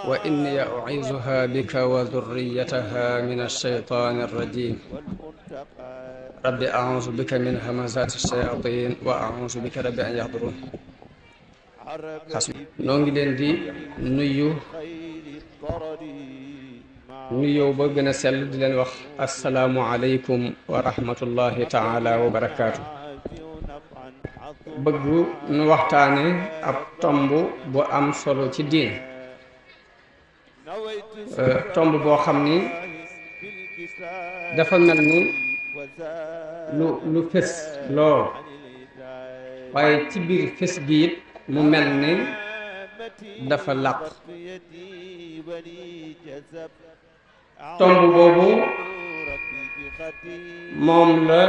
wa inni u'iizuha bika wa dhurriyyataha min ash-shaytaani ar-rajiim rabbi a'uuzu bika min hamazaati ash-shayaatiin wa a'uuzu bika rabbi an yahduruun. noo ngi leen di nuyoo ba gën a sell di leen wax assalaamu aleykum wa rahmatullahi taala wa barakaatu. bëggu nu waxtaane ab tomb bu am solo ci diin, tomb boo xam ni dafa mel ni lu fës lool, waaye ci biir fës gi it mu mel ni dafa làq. tomb boobu moom la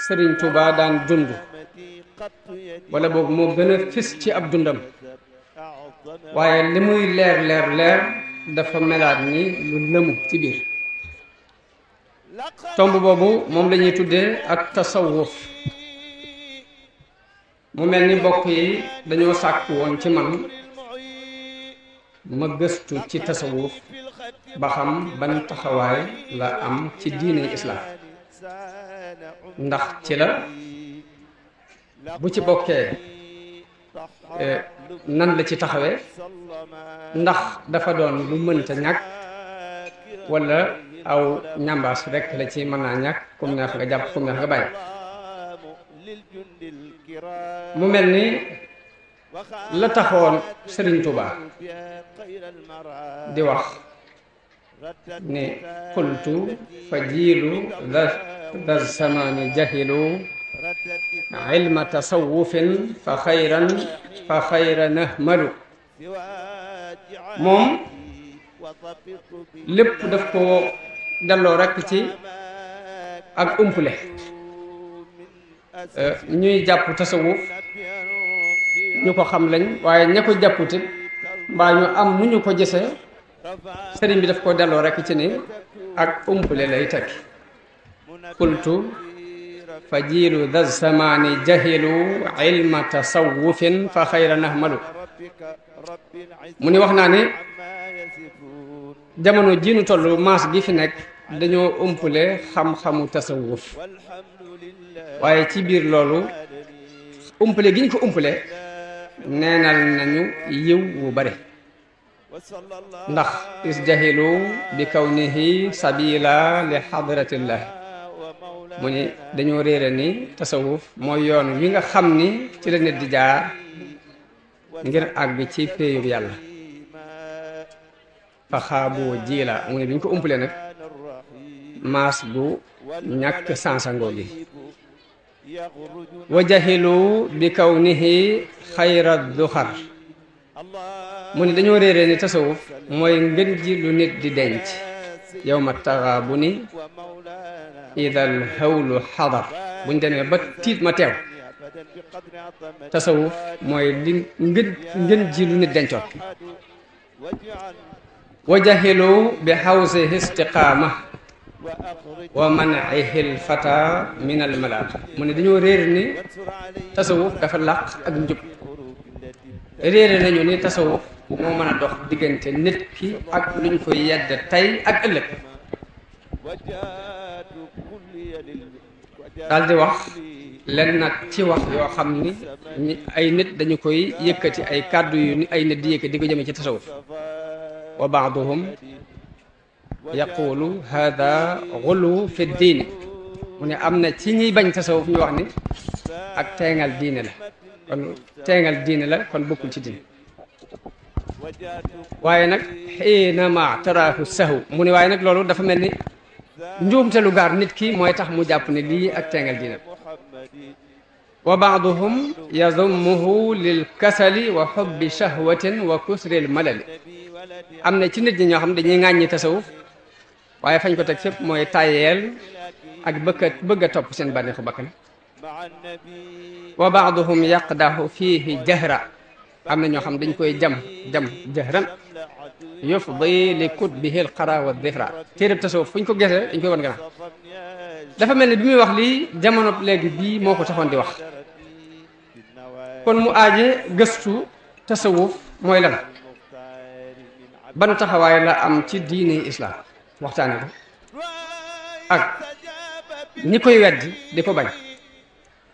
Sëriñ Tuubaa daan dund, wala boobu moo gën a fës ci ab dundam, waaye li muy leer dafa melaat ni lu lëmu ci biir. tomb boobu moom la ñuy tuddee ak tasawuf. mu mel ni mbokk yi dañoo sàkk woon ci man ma gëstu ci tasawuf ba xam ban taxawaay la am ci diine islaam, ndax ci la bu ci bokkee nan la ci taxawee, ndax dafa doon lu mënta ñàkk wala aw ñambaas rekk la ci mën naa ñàkk, kum neex nga jàpp kum neex nga bàyyi. mu mel ni la taxoon Sëriñ Tuubaa di wax ni qultu fa jiilu da zamani jahilu ilma tasawufin fa xayra nahmalu. moom lépp daf ko delloo rekk ci ak umpule. ñuy jàpp tasawuf ñu ko xam lañ, waaye ña ko jàpputit mbaa ñu am nu ñu ko gisee, sëriñ bi daf ko delloo rekk ci ni ak umpule lay tekki. qultu fa jiilu da zamani jahilu ilma tasawufin fa xayra nahmalu. mu ni wax naa ne jamono ji nu toll, maas gi fi nekk dañoo umpule xam-xamu tasawuf, waaye ci biir loolu umpule gi ñu ko umpule neenal nañu yiw wu bare, ndax is jahilu bi kawnihi sabila li xadratillahi. mu ni dañoo réere ni tasawuf mooy yoon wi nga xam ni ci la nit di jaar ngir àgg ci péeyub yàlla. fa xaabu jiila. mu ni bi ñu ko umpule nag maas bu ñàkk sansangoo gi. wa jahilu bi kawnihi xayra duxar. mu ni dañoo réeree ni tasawuf mooy ngën ji lu nit di denc yawma taxaabuni idal hawlu xadar. buñ demee ba tiit ma teew, tasawuf mooy li ngën ji lu nit dencoon. wa jahilu bi xawsihi istiqaama wa man'ihi al-fata min al-malal. mu ne dañoo réer ni tasawuf dafa làq ak njub. réere nañu ni tasawuf moo mën a dox diggante nit ki ak luñ koy yedd tey ak ëllëg. daal di wax len nag ci wax yoo xam ni ay nit dañu koy yëkkati, ay kàddu yu ni ay nit di yëkkati di ko jëme ci tasawuf. wa ba'duhum yaqulu hada xulu fi diini. mu ne am na ci ñiy bañ tasawuf ñu wax ni ak teengal diine la, kon teengal diine la, kon bokkul ci diine. waaye nag xiinama taraahu sahu. mu ne waaye nag loolu dafa mel ni njuumte lu gaar nit ki mooy tax mu jàpp ne lii ak teengal diine la. wa ba'duhum yazummuhu lil kasali wa xubbi shahwatin wa kusril malali. am na ci nit ñi ñoo xam dañuy ŋàññi tasawuf, waaye fañ ko teg fépp mooy tàyyeel ak bëgg a topp seen bànneexu bakkan. wa ba'duhum yaqdahu fiihi jahra. am na ñoo xam dañ koy jam jahran yufdi li kutbihi al-qara wa dhifra. téereb tasawuf fu ñu ko gisee dañ koy wan gannaaw. dafa mel ni bi muy wax lii jamono léegi bii moo ko taxoon di wax, kon mu aaje gëstu tasawuf mooy lan, ban taxawaay la am ci diine islaam waxtaane ko, ak ñi koy weddi di ko bañ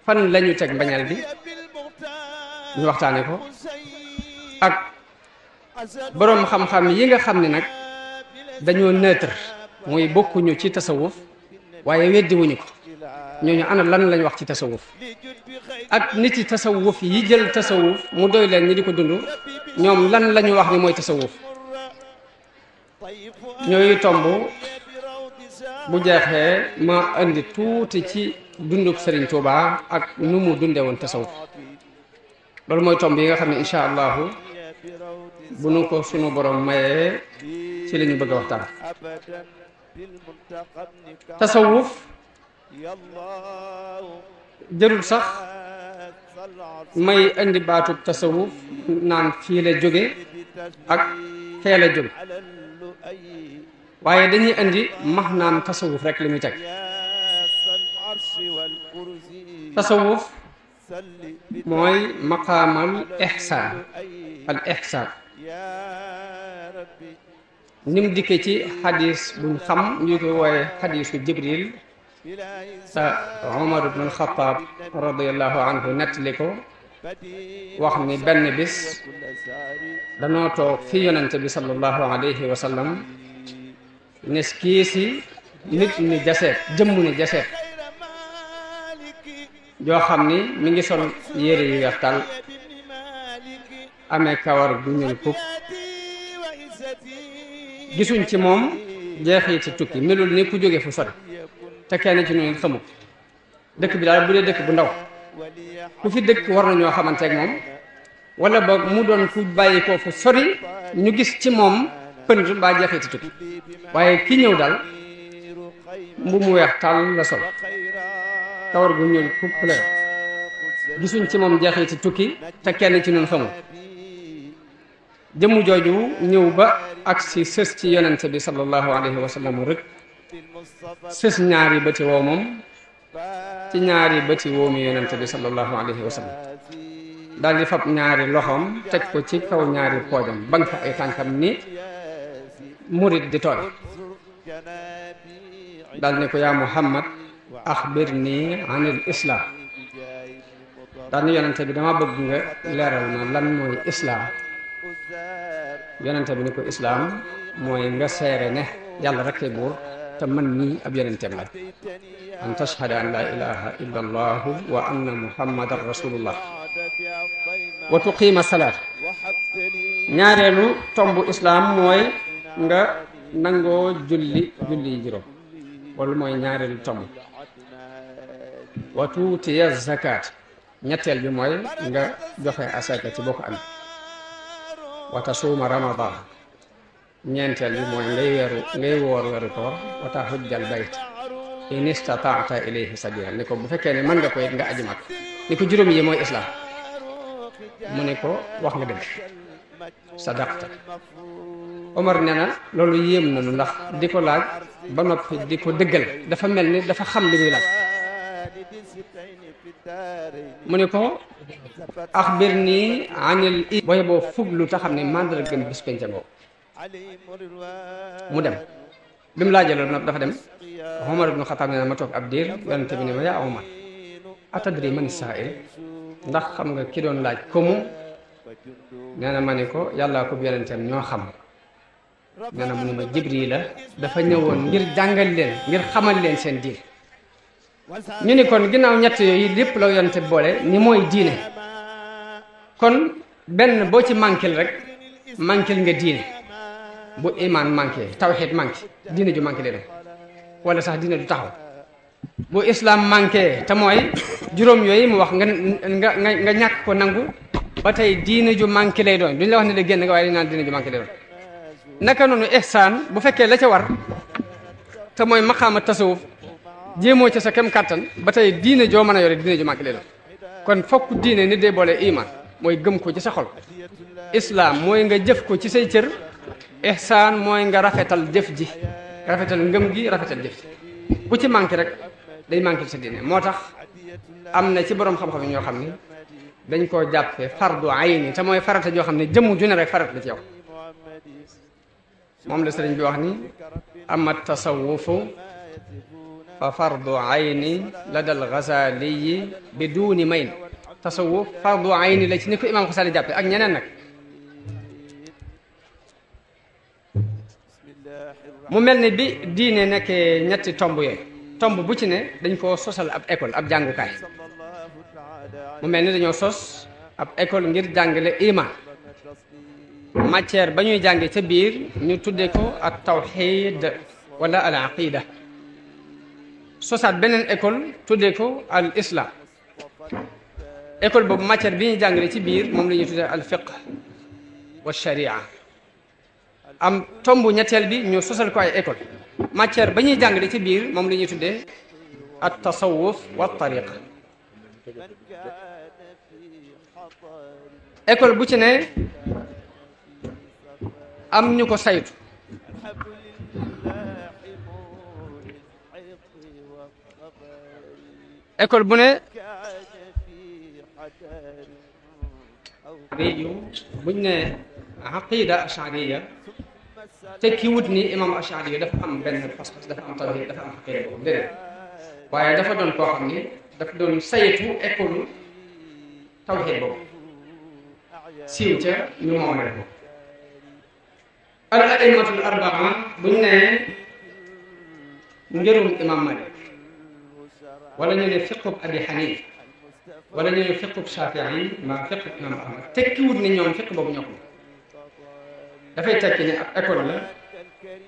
fan lañu teg mbañal bi ñu waxtaane ko, ak boroom xam-xam yi nga xam ne nag dañoo neutre muy bokkuñu ci tasawuf waaye weddiwuñu ko, ñooñu ana lan lañ wax ci tasawuf, ak nit yi tasawuf yi jël tasawuf mu doy leen ñi di ko dund ñoom lan lañu wax ni mooy tasawuf. ñooy tomb bu jeexee ma indi tuuti ci dundub Sëriñ Tuubaa ak nu mu dunde woon tasawuf. loolu mooy tomb yi nga xam ne incha allahu bu nu ko sunu borom mayee ci la ñu bëgg a waxtaan. tasawuf jërul sax may indi baatub tasawuf naan fii la jóge ak fee la jóge, waaye dañuy indi maanaam tasawuf rek li muy teg. tasawuf mooy maqaamal ihsaan, al ihsaan nim dikkee ci xadis buñ xam ñu koy wooye xadisu Jibril te Umar ibn al-Xattaab radiyallahu anhu nettali ko, wax ni benn bis danoo toog fi yonente bi sallallahu alayhi wa sallam nes kii si nit ni jaseet, jëmm ni jaseet joo xam ni mi ngi sol yére yu weex tàll, amee kawar gu ñuul kukk, gisuñ ci moom jeexiti tukki, melul ni ku jóge fu sori te kenn ci ñun xamu dëkk bi daal bu dee dëkk bu ndaw ku fi dëkk war nañoo xamante ak moom, wala boog mu doon ku bàyyi ko fu sori ñu gis ci moom pënd mbaa jeexiti tukki, waaye ki ñëw daal mbu mu weex tàll la sol, kawar gu ñuul kukk la, gisuñ ci moom jeexiti tukki te kenn ci ñun xamu. jëmm jooju ñëw ba ak si sës ci yonente bi sallallahu alayhi wa sallam rek sës ñaari bëti woo moom ci ñaari bëti woomu yonente bi sallallahu alayhi wa sallam, daal di fab ñaari loxoom teg ko ci kaw ñaari poojam bank fa ay tànkam ni murit di tooy, daal ne ko yaa Muhammad axbirni anil islam, daal ni yonente bi dama bëgg nga leeral ma lan mooy islaam. yonente bi ni ko islaam mooy nga seere ne yàlla rek buur te man nii ab yonenteem la, an tashhada an la ilaha illa allahu wa anna muhammadan rasulullah wa tuqiima salaat. ñaareelu tombu islaam mooy nga nangoo julli juróom, wala mooy ñaareelu tomb. wa tuutiya zakat, ñetteel bi mooy nga joxe asaka ci boo ko amee. wa tasuuma ramadan, ñeenteel bi mooy ngay woor weeru koor. wa tahujjal bayt in istataata ilayhi sabila, ni ko bu fekkee ne mën nga ko it nga aji mag, ni ko juróom yi mooy islaam. mu ne ko wax nga dëgg, sadaqta. Omar nee na loolu yéem nañu ndax di ko laaj ba noppi di ko dëggal dafa mel ni dafa xam li muy laaj. mu ne ko axbirni anil booy boo fuglu te xam ne mandara gëm bis penca ngoo. mu dem bi mu laajee loolu nag dafa dem. Omar ibnu Xataab nee na ma toog ab diir, yonente bi ne ma yaa Omar atadri man saa'il, ndax xam nga ki doon laaj ko mu. nee na ma ne ko yàllaa ko yonenteem ñoo xam. nee na mu ne ma Jibril la dafa ñëwoon ngir jàngal leen, ngir xamal leen seen diin. ñu ni kon ginnaaw ñett yooyu lépp la yonente boole ni mooy diine, kon benn boo ci manquil rek manquil nga diine. bu iman manqué, tawxiid manqué, diine ju manqué leen, wala sax diine du taxaw. bu islam manqué te mooy juróom yooyu mu wax nga ñàkk ko nangu, ba tey diine ju manqué lay doon. duñ la wax ne la génn nga waaye dañ naan diine ju manqué lay doon. naka noonu ihsaan bu fekkee la ca war te mooy maqaama tasawuf jéemoo ca sa kem kàttan, ba tey diine joo mën a yore diine ju manqué lay doon. kon fokk diine nit day boole iman mooy gëm ko ci sa xol, islam mooy nga jëf ko ci say cër, ihsaan mooy nga rafetal jëf ji, rafetal ngëm gi, rafetal jëf ji. bu ci manqué rek day manqué sa diine. moo tax am na ci borom xam-xam yi ñoo xam ni dañ koo jàppe fardu ayni te mooy farata joo xam ne jëmm ju ne rek farat la ci yow moom la sëriñ bi wax ni ama tasawufu fa fardu ayni lada al ghazaliyi bi duuni mayn tasawuf fardu ayni la ci ni ko imam Xasali jàppe ak ñeneen nag mu mel ni bi diine nekkee ñetti tomb yooyu tomb bu ci ne dañ koo sosal ab école ab jàngukaay mu mel ni dañoo sos ab école ngir jàngale iman matière ba ñuy jànge ca biir ñu tudde ko ak tawxid wala al aqida sosaat beneen école tudde ko al islam école boobu matière bi ñuy jàngale ci biir moom la ñuy tudde al fiqh wa sharia am tomb ñetteel bi ñu sosal ko ay école matière ba ñuy jàngale ci biir moom la ñuy tuddee at tasawuf wa tariqa école bu ci ne am ñu ko saytu école bu ne buñ ne aqida ashariya te ki wut ni imam ashari dafa am benn pas-pas dafa am tawhid dafa am xaqida boobu déedéet waaye dafa doon koo xam ni dafa doon saytu école tawhid boobu siiw ca ñu moomale ko al aimatul arbaa buñ ne ngirum imam Malik wala ñu ne fiqub abi Hanif wala ñu ne fiqub Shafii ma fiqub imam Ahmad te ki wut ni ñoom fiq boobu ñoo ko dafay tekki ne ab école la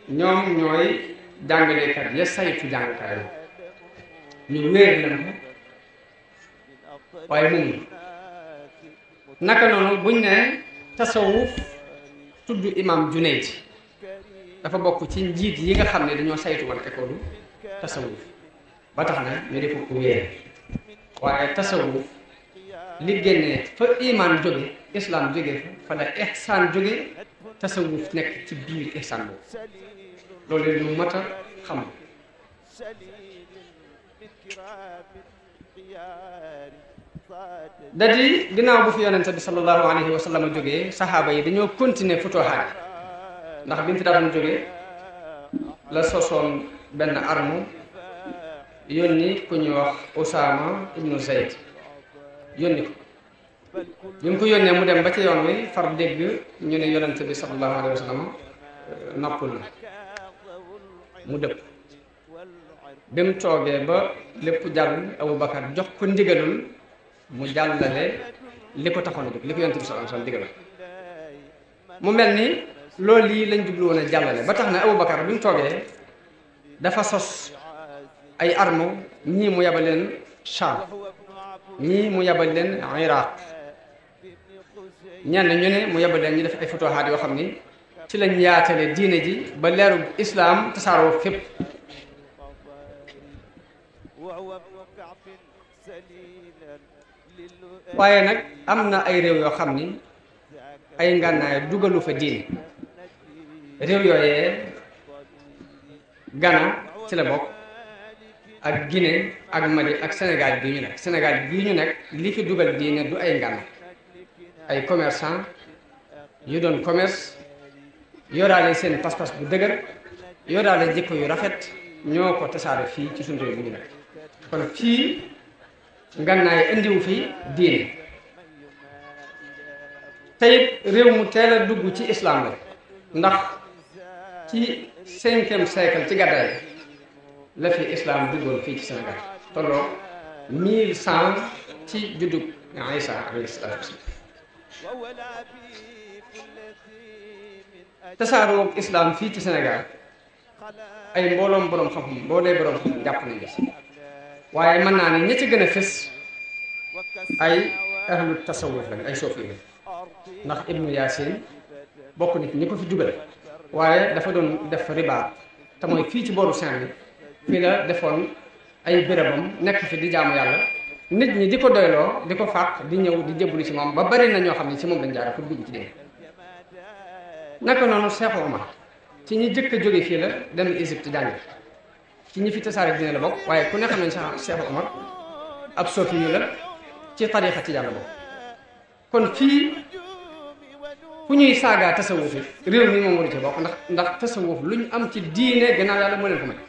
ñoom ñooy jàngalekat ya saytu jàngkaay ñu wéer leen ko waaye moom naka noonu buñ ne tasawuf tudd imam Junayd dafa bokk ci njiit yi nga xam ne dañoo saytu woon école tasawuf ba tax na ñu def ko wéer waaye tasawuf li génnee fa iman jóge islam jóge fa la ihsaan jóge tasawuf nekk ci biir ihsaan boobu loolu lu mat a xam da di ginnaaw bu fi yonente bi sallallahu alayhi wa sallam jógee saxaaba yi dañoo continuer futuhaat ndax bi mu fi daadoon jógee la sosoon benn arme yónni ku ñuy wax Usaama ibnu Zayd yónni ko ñu ngi ko yónnee mu dem ba ci yoon wi far dégg ñu ne yonente bi sallallahu alayhi wa sallam noppul na mu dëpp bi mu toogee ba lépp jàll Abubakar jox ko ndigalul mu jàllale li ko taxoon a jóg li ko yonente bi sallallahu alayhi wa sallam digaloon mu mel ni loolu lii lañ jublu woon a jàllale ba tax na Abubakar bi mu toogee dafa sos ay armo ñii mu yabal leen Sham ñii mu yabal leen Iraq ñenn ñu ne mu yabal leen ñu def ay futuhaat yoo xam ni ci lañ yaatale diine ji ba leeru islaam tasaaroo fépp waaye nag am na ay réew yoo xam ni ay ngànnaay dugalu fa diine réew yooyee Ghana ci la bokk ak Guinée ak Mali ak Sénégal bii ñu nekk Sénégal bii ñu nekk li fi dugal diine du ay ngànnaay ay commerçant yu doon commerce yoraale seen pas-pas bu dëgër yoraale jikko yu rafet ñoo ko tasaare fii ci suñu réew bi ñu nekk kon fii ngànnaay indiwu fi diine tey réew mu teel a dugg ci islam la ndax ci 5e siècle ci gàddaay la fi islam duggoon fii ci Sénégal tolloo 1100 ci juddug Isa alayhi salaatu wasalaam tasaaroo islam fii ci Sénégal ay mbooloom boroom xam-xam mboolee boroom xam jàpp nañ des waaye mën naa ne ñi ci gën a fës ay ahlu tasawuf lañ ay soofi lañ ndax Ibnu Yaasin bokk nit ñi ko fi dugal waaye dafa doon def riba te mooy fii ci booru Saint-Louis fii la defoon ay bérébam nekk fi di jaamu yàlla nit ñi di ko doyloo di ko fàq di ñëw di jébbalu ci moom ba bari na ñoo xam ne ci moom lañ jaar pour dugg ci dee naka noonu Cheikh Omar ci ñi jëkk a jóge fii la dem Égypte jàngi ci ñi fi tasaare dina la bokk waaye ku ne xam ne Cheikh Omar ab soofi yu la ci tarixa ci yàlla bokk kon fii fu ñuy saagaa tasawuf réew mi moom waru ci bokk ndax tasawuf lu ñu am ci diine gannaaw yàlla moo leen ko may